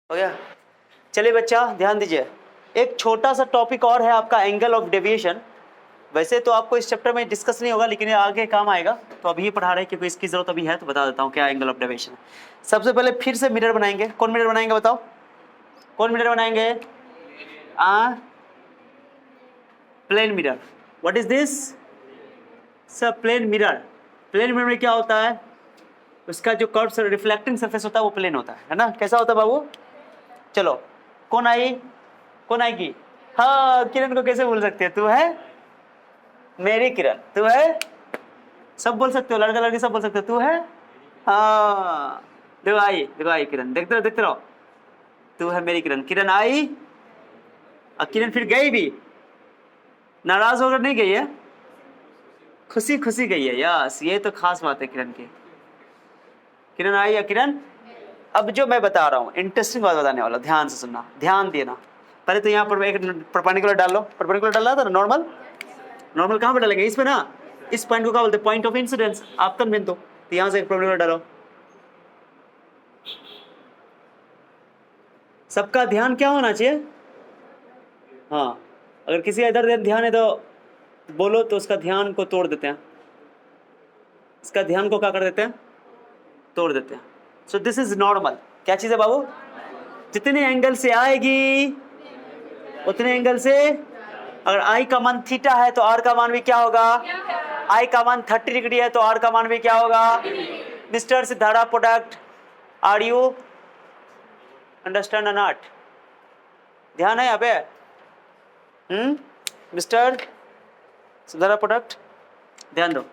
हो गया। चलिए बच्चा ध्यान दीजिए, एक छोटा सा टॉपिक और है आपका एंगल ऑफ डेविएशन। वैसे तो आपको इस चैप्टर में डिस्कस नहीं होगा, लेकिन ये आगे काम आएगा, तो अभी पढ़ा रहे हैं क्योंकि इसकी जरूरत अभी है, तो बता देता हूँ क्या एंगल ऑफ डेविएशन है। सबसे पहले फिर से मिरर बनाएंगे। कौन मिरर बनाएंगे बताओ, कौन मिरर बनाएंगे? Plane mirror. What is this? सब प्लेन मिरर। प्लेन मिरर में क्या होता है, उसका जो कर्व रिफ्लेक्टिंग सरफेस होता है वो प्लेन होता है ना। कैसा होता है बाबू? चलो कौन आई, कौन आएगी? हाँ, किरण को कैसे भूल सकते हो? तू है मेरी किरण, तू है, सब बोल सकते हो, लड़का लड़की सब बोल सकते हो, तू है। हाँ देखो आई किरण, देखते रहो, तू है मेरी किरण। किरण आई और किरण फिर गई भी, नाराज होकर नहीं गई है, खुशी खुशी गई है। यस, ये तो खास बात है किरण की। किरण आई या किरण, अब जो मैं बता रहा हूँ इंटरेस्टिंग बात बताने वाला, ध्यान से सुनना, ध्यान देना। पहले तो यहाँ पर एक परपेंडिकुलर डाल लो। परपेंडिकुलर डाला था ना, नॉर्मल। नॉर्मल कहाँ पर डालेंगे? इसमें ना, इस पॉइंट को क्या बोलते हैं? पॉइंट ऑफ इंसिडेंस, आपतन बिंदु। तो यहाँ से एक परपेंडिकुलर डालो। सबका ध्यान क्या होना चाहिए? हाँ, अगर किसी का इधर ध्यान है तो बोलो, तो उसका ध्यान को तोड़ देते हैं, इसका ध्यान को क्या कर देते हैं? तोड़ देते हैं। So this is normal. क्या चीज है बाबू? जितने एंगल से आएगी उतने एंगल से, अगर आई का मान थीटा है तो आर का मान भी क्या होगा? आई का मान 30 डिग्री है तो आर का मान भी क्या होगा? Mister Siddhara product, are you understand not? ध्यान है यहाँ पे? मिस्टर सिद्धारा प्रोडक्ट, ध्यान दो।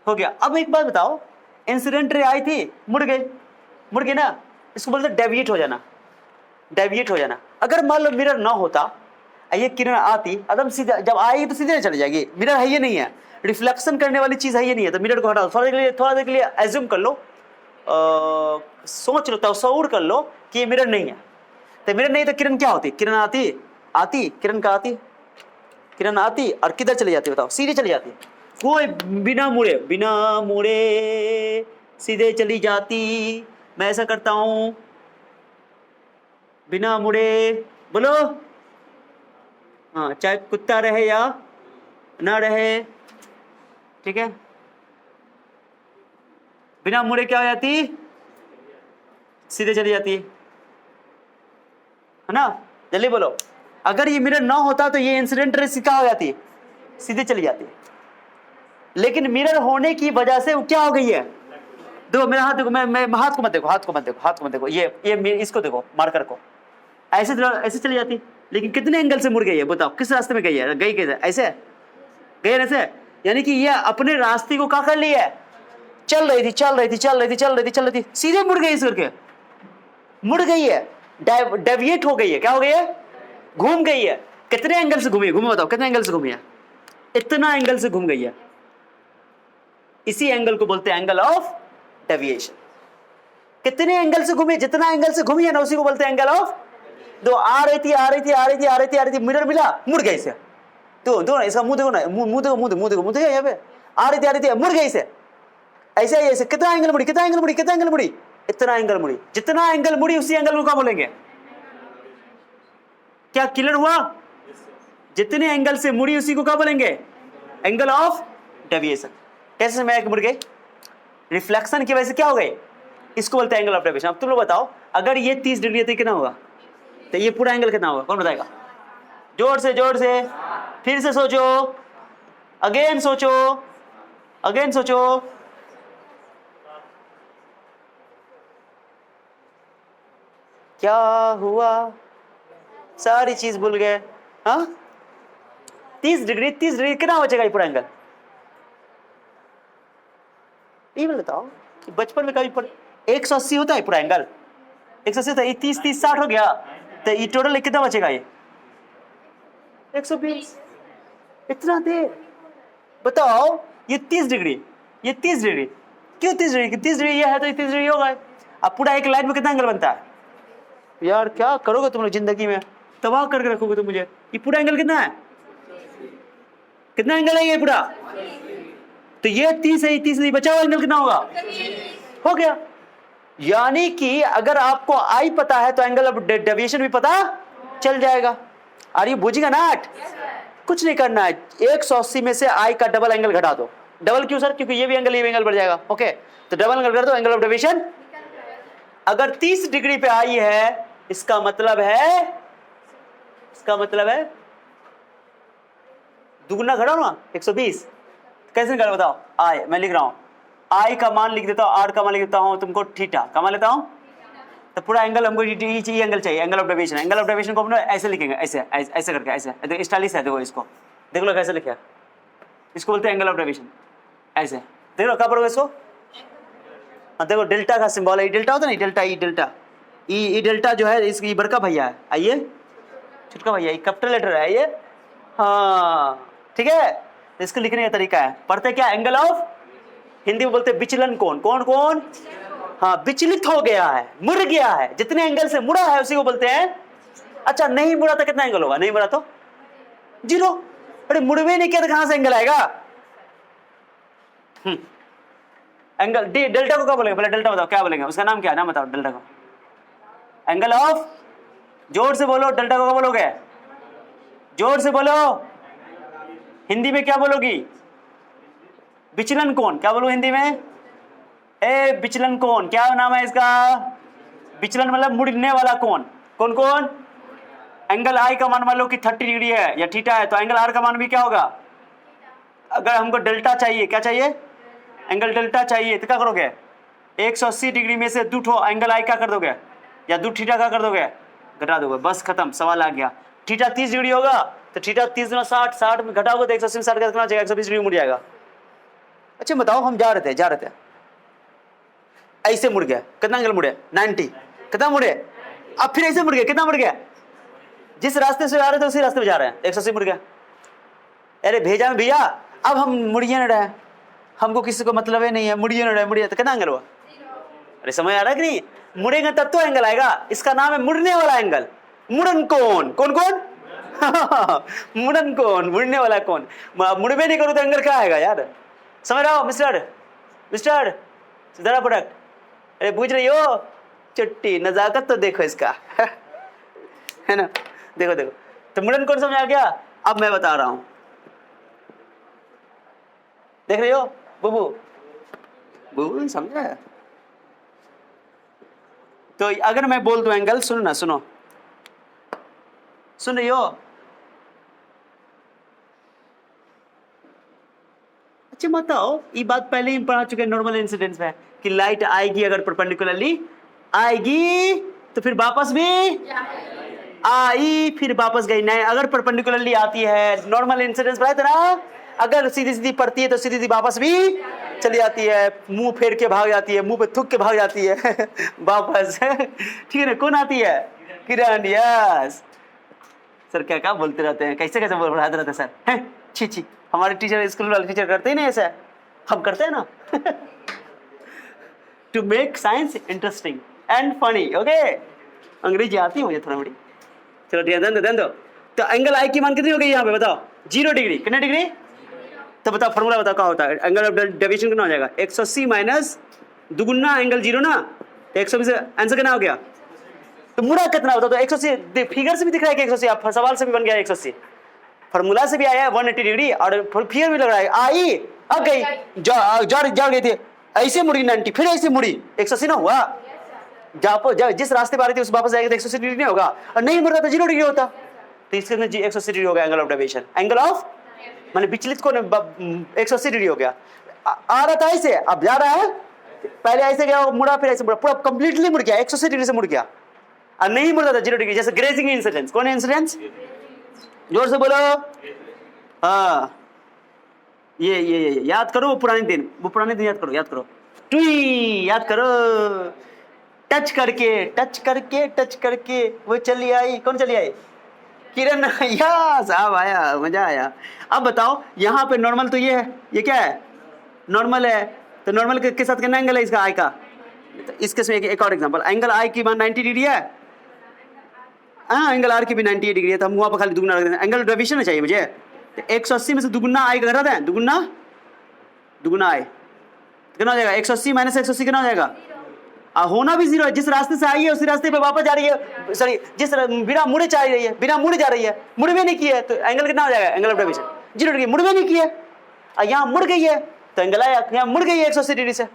हो गया। अब एक बात बताओ, इंसिडेंट रे आई थी, मुड़ गई ना, इसको बोलते डेविएट हो जाना। डेविएट हो जाना। अगर मान लो मिरर ना होता, ये किरण आती, एकदम सीधा, जब आएगी तो सीधे चली जाएगी। मिरर है ये नहीं है, रिफ्लेक्शन करने वाली चीज है ये नहीं है, तो मिरर को हटा दो। थोड़ा देर के लिए एज्यूम कर लो, सोच लो, तसव्वुर कर लो कि ये मिरर नहीं है। तो मिरर नहीं तो किरण क्या होती? किरण आती किरण का आती, किरण आती और किधर चली जाती? बताओ, सीधे चली जाती, कोई बिना मुड़े सीधे चली जाती। मैं ऐसा करता हूं, बिना मुड़े, बोलो। हाँ, चाहे कुत्ता रहे या ना रहे, ठीक है, बिना मुड़े क्या हो जाती? सीधे चली जाती है ना। जल्दी बोलो। अगर ये मिरर ना होता तो ये इंसिडेंट रेस क्या हो जाती? सीधे चली जाती है। लेकिन मिरर होने की वजह से वो क्या हो गई है? देखो मेरा हाथ देखो, मैं हाथ को मत देखो, ये इसको देखो, मार्कर को। ऐसे चली जाती, लेकिन कितने एंगल से मुड़ गई है बताओ? किस रास्ते में गई है? गई कैसे? ऐसे गई, ऐसे। यानी कि ये अपने रास्ते को क्या कर लिया है? चल रही थी, सीधे मुड़ गई, इस करके मुड़ गई है, डेविएट हो गई है। क्या हो गई है? घूम गई है। कितने एंगल से घूमी? घूमे बताओ, कितने एंगल से घूमी है? इतना एंगल से घूम गई है। इसी एंगल को बोलते हैं एंगल ऑफ डेविएशन। कितने एंगल से घूमी? जितना एंगल से घूमी है ना, उसी को बोलते हैं एंगल ऑफ। दो आ रही थी, मिरर मिला, मुड़ गई से। दो इसका मुंह देखो ना, मुंह देखो यहाँ पे। आ रही थी, मुड़ गई से। ऐसे कितना एंगल मुड़ी? इतना एंगल मुड़ी। जितना एंगल मुड़ी उसी एंगल को क्या बोलेंगे? क्या क्लियर हुआ? जितने एंगल से मुड़ी उसी को क्या बोलेंगे? Angle of deviation. कैसे मैं मुड़ गई? रिफ्लेक्शन की वजह से क्या हो गई? इसको बोलते हैं एंगल ऑफ डेविएशन। अब तुम लोग बताओ, अगर ये 30 डिग्री है तो कितना होगा? तो ये पूरा एंगल कितना होगा? कौन बताएगा? जोर से फिर से सोचो, अगेन सोचो। क्या हुआ? सारी चीज भूल गए। हाँ, 30 डिग्री कितना बचेगा ये पूरा एंगल? ये बताओ कि बचपन में कभी 180 होता है पूरा एंगल, 180 होता है, 30 60 हो गया, तो ये टोटल कितना बचेगा? ये 120। इतना देर बताओ, ये 30 डिग्री क्यों 30 डिग्री? 30 डिग्री ये है तो 30 डिग्री होगा। अब पूरा एक लाइन में कितना एंगल बनता है? यार क्या करोगे तुम लोग जिंदगी में, तबाह करके रखोगे तुम मुझे। ये पूरा एंगल कितना है? कितना एंगल है ये पूरा? तो ये 30 है, 30 नहीं, बचा हुआ एंगल कितना होगा? हो गया। यानी कि अगर आपको आई पता है तो एंगल ऑफ डेविएशन भी पता चल जाएगा। आर यू बुझेगा ना? कुछ नहीं करना है, 180 में से आई का डबल एंगल घटा दो। डबल क्यों सर? क्योंकि ये भी एंगल बढ़ जाएगा। ओके, तो डबल एंगल कर दो, एंगल ऑफ डेविएशन। अगर 30 डिग्री पे आई है, इसका मतलब है दुगुना घटाओ ना 120। कैसे निकाल बताओ? आई मैं लिख रहा हूं, आई का मान लिख देता हूं, आर का मान लिख देता हूं, तुमको थीटा का मान लेता हूं, तो पूरा एंगल हमको ये एंगल चाहिए, angle of deviation. Angle of deviation को हम ऐसे लिखेंगे, ऐसे करके, ऐसे स्टाइलिश है। देखो इसको, देख लो कैसे लिखा, इसको बोलते हैं एंगल ऑफ डेविएशन। ऐसे देख लो क्या पढ़ोगे इसको। देखो डेल्टा का सिंबल है, डेल्टा होता है ना, delta E delta E delta जो है इसकी बड़का भैया है, आइए छोटका भैया, कैपिटल लेटर है ये। हाँ ठीक है, इसको लिखने का तरीका है, पढ़ते क्या? एंगल ऑफ, हिंदी में बोलते विचलन कोण। कौन? हाँ, विचलित हो गया है, मुड़ गया है, जितने एंगल से मुड़ा है उसी को बोलते हैं। अच्छा नहीं मुड़ा तो कितना एंगल होगा? नहीं मुड़ा तो 0। अरे मुड़वे नहीं किया तो कहां से एंगल आएगा? एंगल डेल्टा को क्या बोलेंगे? पहले डेल्टा बताओ, क्या बोलेंगे? उसका नाम क्या है? नाम बताओ डेल्टा को। एंगल ऑफ, जोर से बोलो, डेल्टा को क्या बोलोगे? जोर से बोलो, हिंदी में क्या बोलोगी? विचलन कोण। क्या बोलो हिंदी में? विचलन कोण। क्या नाम है इसका? विचलन मतलब मुड़ने वाला कोण। कौन? एंगल आई का मान मान लो कि 30 डिग्री है या थीटा है, तो एंगल आर का मान भी क्या होगा? अगर हमको डेल्टा चाहिए, क्या चाहिए? एंगल डेल्टा चाहिए, तो क्या करोगे? 180 डिग्री में से 2 एंगल आई क्या कर दोगे, या 2 थीटा क्या कर दोगे? घटा दोगे, बस खत्म, सवाल आ गया। थीटा 30 डिग्री होगा तो थीटा 30 गुना 60, 60 में घटाओगे तो 180 में 60 कितना हो जाएगा? 120 डिग्री मुड़ जाएगा। अच्छा बताओ, हम जा रहे थे ऐसे मुड़ गया, कितना एंगल मुड़े? 90। कितना मुड़े? अब फिर ऐसे मुड़ गया, कितना मुड़ गया? जिस रास्ते से आ रहे थे उसी रास्ते में जा रहे हैं, 180 मुड़ गया। अरे भेजा में भैया, अब हम मुड़िए न रहे, हमको किसी को मतलब ही नहीं है, मुड़िए न रहे, मुड़िए तो कितना एंगल हुआ? अरे समझ आ रहा है कि नहीं? मुड़ेंगे तब तो एंगल आएगा, इसका नाम है मुड़ने वाला एंगल, मुड़न कोण। कौन? मुड़न कोण, मुड़ने वाला कोण। मुड़बे नहीं करो तो एंगल क्या आएगा यार? समझ रहे हो मिस्टर जरा प्रोडक्ट? अरे बुझ रही हो? चट्टी नजाकत तो देखो इसका है ना, देखो तो मुड़न कोण समझ आ गया। अब मैं बता रहा हूं, देख रही हो बुबू समझा? तो अगर मैं बोल दूं एंगल, सुनो, सुन रही हो? अच्छा बताओ, ये बात पहले ही पढ़ा चुके हैं नॉर्मल इंसिडेंस में कि लाइट आएगी, अगर परपेंडिकुलरली आएगी तो फिर वापस भी आई, फिर वापस गई। नहीं, अगर परपेंडिकुलरली आती है, नॉर्मल इंसिडेंस पढ़ा था ना, अगर सीधी पड़ती है तो सीधी वापस भी चली जाती है, मुंह फेर के भाग जाती है, मुंह पे थूक के भाग जाती है वापस ठीक है ना? कौन आती है? किरण। यस सर, क्या बोलते रहते हैं, कैसे पढ़ाते रहते हैं सर? हैं छी, हमारे टीचर, स्कूल वाले टीचर करते ही नहीं ऐसा, हम करते हैं ना to make science interesting and funny. Okay, अंग्रेजी आती है मुझे थोड़ा बड़ी। चलो ध्यान दो। तो एंगल आई की मान कितनी हो गई यहाँ पे बताओ? 0 डिग्री। कितने डिग्री? तो बताओ फॉर्मूला बताओ क्या होता है? एंगल ऑफ डेविएशन कितना हो जाएगा? 180 माइनस दुगुना एंगल 0 ना, तो 120 आंसर कितना हो गया? तो मुड़ा कितना होता? तो 180 फिगर से भी दिख रहा है कि 180, आप सवाल से भी बन गया 180, फॉर्मूला से भी आया है 180 डिग्री, और फिगर भी लग रहा है। आई अब गई, जा गई थी, ऐसे मुड़ी 90, फिर ऐसे मुड़ी 180 ना हुआ? जिस रास्ते पर आ रही थी उस वापस जाएगी तो 180 डिग्री नहीं होगा, और नहीं मुड़ रहा था 0 डिग्री होता, तो इसके अंदर 180 डिग्री हो गया angle of deviation. Angle of माने विचलित को 180 डिग्री हो गया। आ रहा था ऐसे, अब जा रहा है, पहले ऐसे गया, मुड़ा, फिर ऐसे मुड़ा, पूरा कंप्लीटली मुड़ गया, 180 डिग्री से मुड़ गया, और नहीं मुड़ता था 0 डिग्री। जैसे ग्रेजिंग इंसिडेंस। कौन इंसिडेंस? जोर से बोलो। हाँ, ये याद करो, वो पुराने दिन याद करो, टुई याद करो, टच करके वो चली आई। कौन चली आई? किरण। यस, अब आया, मजा आया। अब बताओ, यहाँ पे नॉर्मल तो ये है, ये क्या है? नॉर्मल है, तो नॉर्मल के साथ कितना एंगल है इसका आई का? तो इसके में एक और एग्जांपल, एंगल आई की मान 90 डिग्री है, हाँ, एंगल आर की भी 90 डिग्री है, तो हम वहाँ पर खाली दुगुना रख देंगे। एंगल डेविएशन चाहिए मुझे, तो 180 में से दुगुना आई का घटा दें, दुगुना आई कितना हो जाएगा? 180 माइनस 180 कितना हो जाएगा? होना भी जीरो है। जिस रास्ते से आई है उसी रास्ते पे वापस जा रही है, सॉरी जिस बिना मुड़े जा रही है, बिना मुड़े जा रही है, मुड़ भी नहीं की है तो एंगल कितना हो जाएगा, एंगल ऑफ डेविएशन 0 डिग्री। मुड़ भी नहीं की है और यहाँ मुड़ गई है तो एंगल आया, यहाँ मुड़ गई है 180 डिग्री से।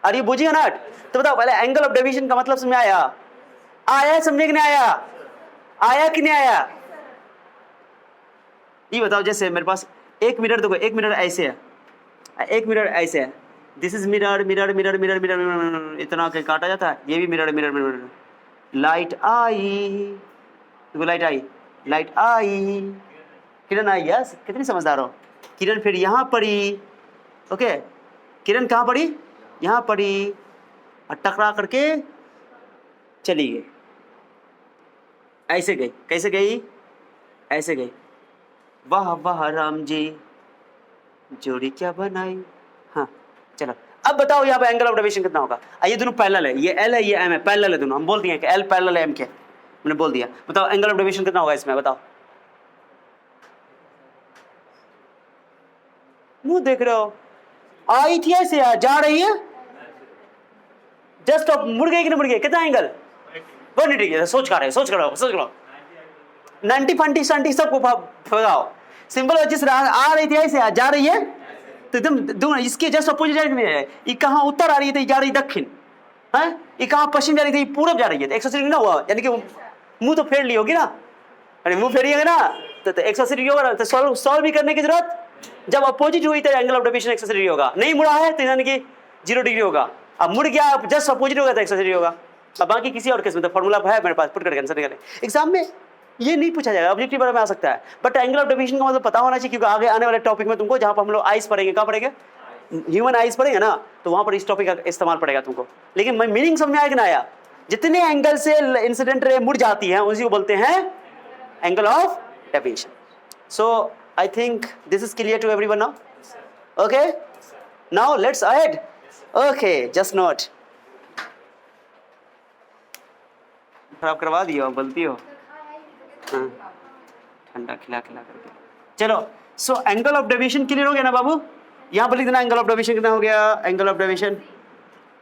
अरे ये बुझिएगा ना। तो बताओ पहले एंगल ऑफ डेविएशन का मतलब समझ आया? आया समझे कि नहीं आया? आया कि नहीं आया? ये बताओ, जैसे मेरे पास एक मिरर, देखो एक मिरर ऐसे है, एक मिरर ऐसे है, this is mirror mirror mirror mirror mirror, इतना के काटा जाता है, ये भी मिरर मिरर मिरर। लाइट आई, देखो लाइट आई, लाइट आई, किरण आई, यस कितनी समझदार हो। किरण फिर यहाँ पड़ी, ओके, किरण कहाँ पड़ी, यहाँ पड़ी और टकरा करके चली गई, ऐसे गई, कैसे गई, ऐसे गई। वाह वाह राम जी, जोड़ी क्या बनाई। हाँ चलो अब बताओ यहाँ पे एंगल ऑफ डेविएशन कितना होगा। ये दोनों पैरेलल है, ये एल है ये एम है, पैरेलल है दोनों। हम बोल दिए कि एल पैरेलल है एम के, मैंने बोल दिया। बताओ एंगल ऑफ डेविएशन कितना होगा इसमें, बताओ। मुंह देख रहे हो, आई थी ऐसे यार, जा रही है जस्ट मुड़ गई कि नहीं मुड़ गई, कितना एंगल 180 डिग्री। सोच कर रहे हो, सोच करो, सोच करो, 90 फंटी शंटी सबको भगाओ। सिंपल है, जिस आ रही थी ऐसे जा रही है तो एकदम दोनों इसके जस्ट अपोजिट में है। ये कहाँ उत्तर आ रही है तो जा रही है दक्षिण, है ये कहाँ पश्चिम जा रही थी, पूरब जा रही है। 180 डिग्री ना हुआ, यानी कि मुंह तो फेर ली होगी ना, अरे मुंह फेरिएगा ना तो 180 डिग्री होगा। तो सॉल्व भी करने की जरूरत, जब अपोजिट हुई तो एंगल ऑफ डेविएशन 180 डिग्री होगा। नहीं मुड़ा है तो यानी कि 0 डिग्री होगा। अब मुड़ गया, जस्ट अपोजिट होगा तो 180 डिग्री होगा। अब बाकी किसी और केस में तो फॉर्मूला है मेरे पास, पुट करके आंसर निकालें। एग्जाम में ये नहीं पूछा जाएगा, ऑब्जेक्टिव बारे में आ सकता है, बट एंगल ऑफ डेविएशन का मतलब पता होना चाहिए, क्योंकि आगे आने वाले टॉपिक में तुमको, जहां पर हम लोग आइस पढ़ेंगे, कहाँ पढ़ेंगे, ह्यूमन आइस पढ़ेंगे ना, तो वहां पर इस टॉपिक का इस्तेमाल पड़ेगा तुमको। लेकिन मीनिंग समझ में आया कि ना आया? जितने एंगल से इंसिडेंट रे मुड़ जाती है उसी को बोलते हैं angle of deviation. So I think this is clear to everyone now, okay. Now let's ahead, okay, just note. खराब करवा दियो, बोलती हो ठंडा खिला खिला करके। चलो, so angle of deviation clear हो गया ना बाबू? यहां पर लिख देना एंगल ऑफ डेविएशन कितना हो गया। एंगल ऑफ डेविएशन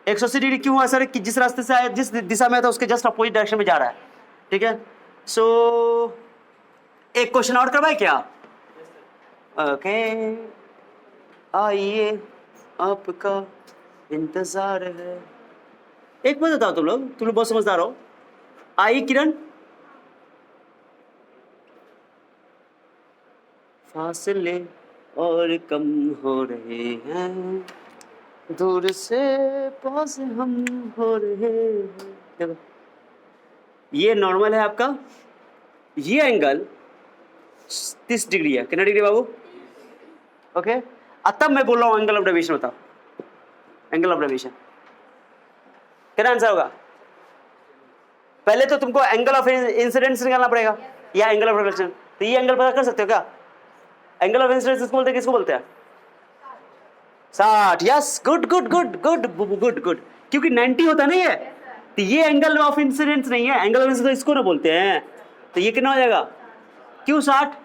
180 डिग्री क्यों हुआ सर? कि जिस रास्ते से आया, जिस दिशा में था उसके जस्ट अपोजिट डायरेक्शन में जा रहा है, ठीक है। सो एक क्वेश्चन और करवाए क्या? ओके, आइए आपका इंतजार है। एक बात बताओ, तुम लोग बहुत समझदार हो। आई किरण, फासले और कम हो रहे हैं, दूर से पास हम हो रहे हैं। देखो ये नॉर्मल है आपका, ये एंगल 30 डिग्री है। कितना डिग्री बाबू? ओके, तब मैं बोल रहा हूँ एंगल ऑफ डेविएशन बताओ। एंगल ऑफ डेविएशन कितना आंसर होगा? पहले तो तुमको एंगल ऑफ इंसिडेंस निकालना पड़ेगा या एंगल ऑफ रिफ्लेक्शन। तो ये एंगल पता कर सकते हो क्या? एंगल ऑफ इंसिडेंस किसको बोलते हैं, किसको बोलते हैं? 60। Yes, good good good good good good, क्योंकि 90 होता नहीं है तो ये एंगल ऑफ इंसिडेंस नहीं है। एंगल ऑफ इंसिडेंस इसको ना बोलते हैं। तो ये कितना हो जाएगा? क्यों 60?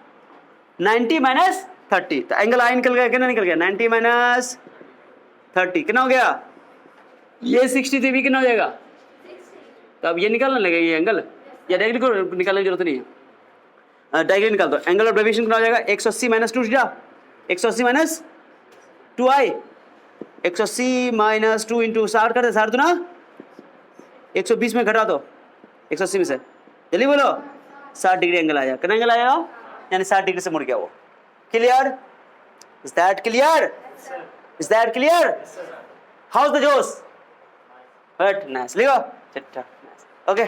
90 माइनस 30, तो एंगल आई निकल गया, कितना निकल गया? 90 माइनस 30 कितना हो गया? ये 60 थी, भी कितना हो जाएगा? तो अब ये निकालने लगे ये एंगल, या डायरेक्टली को निकालने की जरूरत नहीं है, डायरेक्टली निकाल दो। एंगल ऑफ डेविएशन कितना हो जाएगा? 180 माइनस 2 जा, 180 माइनस 2i, 180 माइनस 2 इंटू 60 कर दे, 60 दूना 120 में घटा दो 180 में से, जल्दी बोलो। 60 डिग्री एंगल आया। कितना एंगल आया? यानी 60 डिग्री से मुड़ गया वो। Clear? Is that clear? Is that clear? How is the जोश? बट नाइस, लिखो, ओके।